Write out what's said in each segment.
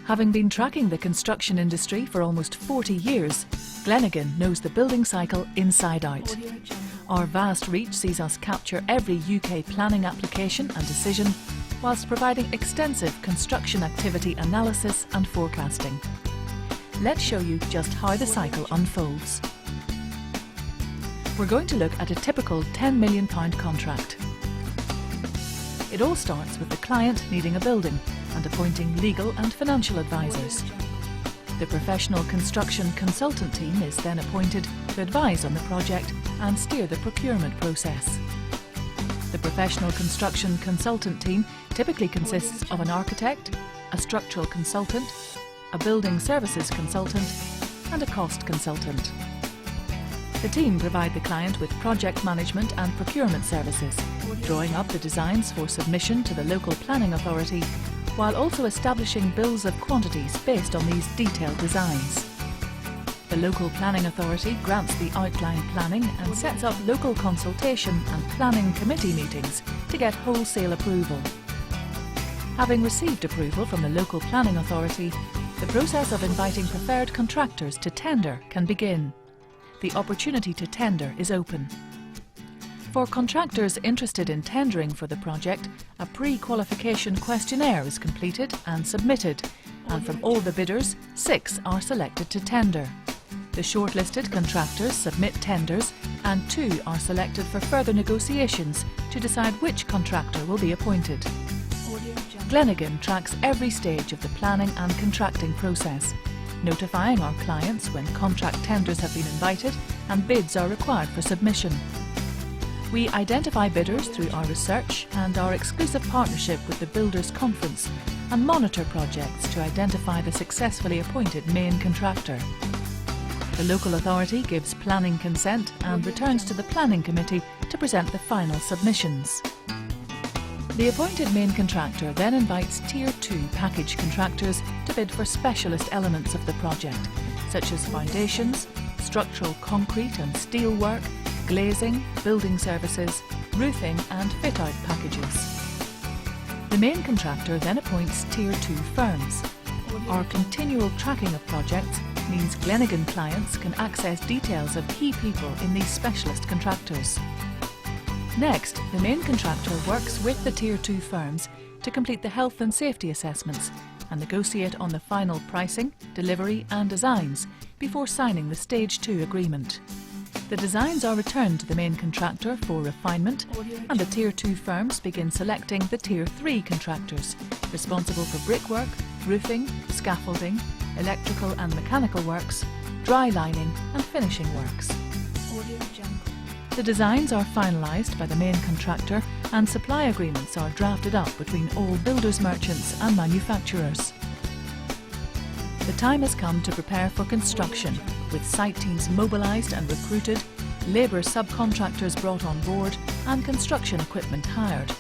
Having been tracking the construction industry for almost 40 years, Glenigan knows the building cycle inside out. Our vast reach sees us capture every UK planning application and decision, whilst providing extensive construction activity analysis and forecasting. Let's show you just how the cycle unfolds. We're going to look at a typical £10 million contract. It all starts with the client needing a building and appointing legal and financial advisors. The professional construction consultant team is then appointed to advise on the project and steer the procurement process. The professional construction consultant team typically consists of an architect, a structural consultant, a building services consultant and a cost consultant. The team provide the client with project management and procurement services, drawing up the designs for submission to the local planning authority, while also establishing bills of quantities based on these detailed designs. The local planning authority grants the outline planning and sets up local consultation and planning committee meetings to get wholesale approval. Having received approval from the local planning authority, the process of inviting preferred contractors to tender can begin. The opportunity to tender is open. For contractors interested in tendering for the project, a pre-qualification questionnaire is completed and submitted, and from all the bidders, 6 are selected to tender. The shortlisted contractors submit tenders and 2 are selected for further negotiations to decide which contractor will be appointed. Glenigan tracks every stage of the planning and contracting process, notifying our clients when contract tenders have been invited and bids are required for submission. We identify bidders through our research and our exclusive partnership with the Builders Conference and monitor projects to identify the successfully appointed main contractor. The local authority gives planning consent and returns to the planning committee to present the final submissions. The appointed main contractor then invites Tier 2 package contractors to bid for specialist elements of the project, such as foundations, structural concrete and steel work, glazing, building services, roofing and fit-out packages. The main contractor then appoints Tier 2 firms. Our continual tracking of projects means Glenigan clients can access details of key people in these specialist contractors. Next, the main contractor works with the Tier 2 firms to complete the health and safety assessments and negotiate on the final pricing, delivery and designs before signing the Stage 2 agreement. The designs are returned to the main contractor for refinement, and the Tier 2 firms begin selecting the Tier 3 contractors, responsible for brickwork, roofing, scaffolding, electrical and mechanical works, dry lining and finishing works. The designs are finalised by the main contractor and supply agreements are drafted up between all builders merchants and manufacturers. The time has come to prepare for construction, with site teams mobilised and recruited, labour subcontractors brought on board and construction equipment hired.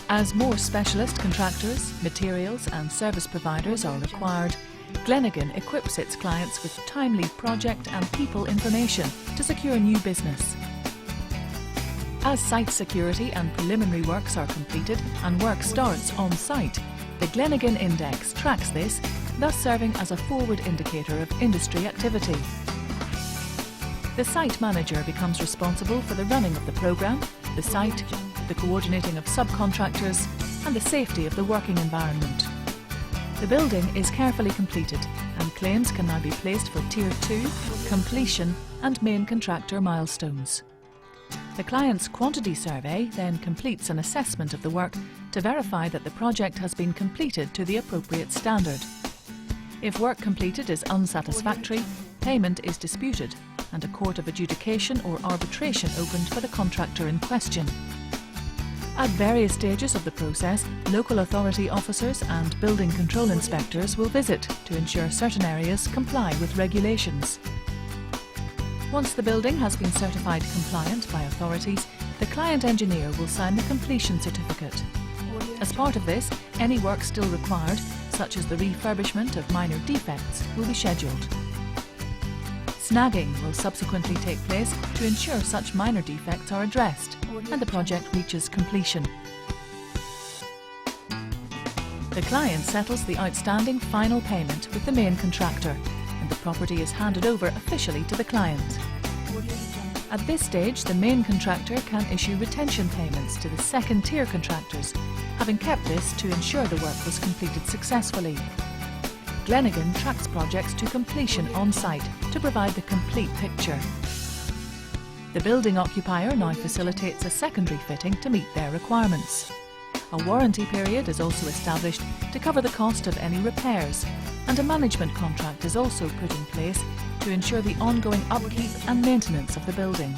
As more specialist contractors, materials and service providers are required, Glenigan equips its clients with timely project and people information to secure new business. As site security and preliminary works are completed and work starts on site, the Glenigan Index tracks this, thus serving as a forward indicator of industry activity. The site manager becomes responsible for the running of the programme, the site, the coordinating of subcontractors and the safety of the working environment. The building is carefully completed and claims can now be placed for Tier 2, completion and main contractor milestones. The client's quantity survey then completes an assessment of the work to verify that the project has been completed to the appropriate standard. If work completed is unsatisfactory, payment is disputed and a court of adjudication or arbitration opened for the contractor in question. At various stages of the process, local authority officers and building control inspectors will visit to ensure certain areas comply with regulations. Once the building has been certified compliant by authorities, the client engineer will sign the completion certificate. As part of this, any work still required, such as the refurbishment of minor defects, will be scheduled. Snagging will subsequently take place to ensure such minor defects are addressed and the project reaches completion. The client settles the outstanding final payment with the main contractor, and the property is handed over officially to the client. At this stage, the main contractor can issue retention payments to the second-tier contractors, having kept this to ensure the work was completed successfully. Glenigan tracks projects to completion on-site to provide the complete picture. The building occupier now facilitates a secondary fitting to meet their requirements. A warranty period is also established to cover the cost of any repairs, and a management contract is also put in place to ensure the ongoing upkeep and maintenance of the building.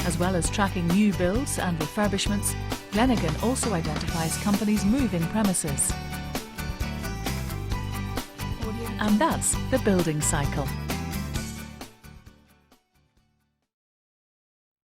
As well as tracking new builds and refurbishments, Glenigan also identifies companies moving premises. And that's the building cycle.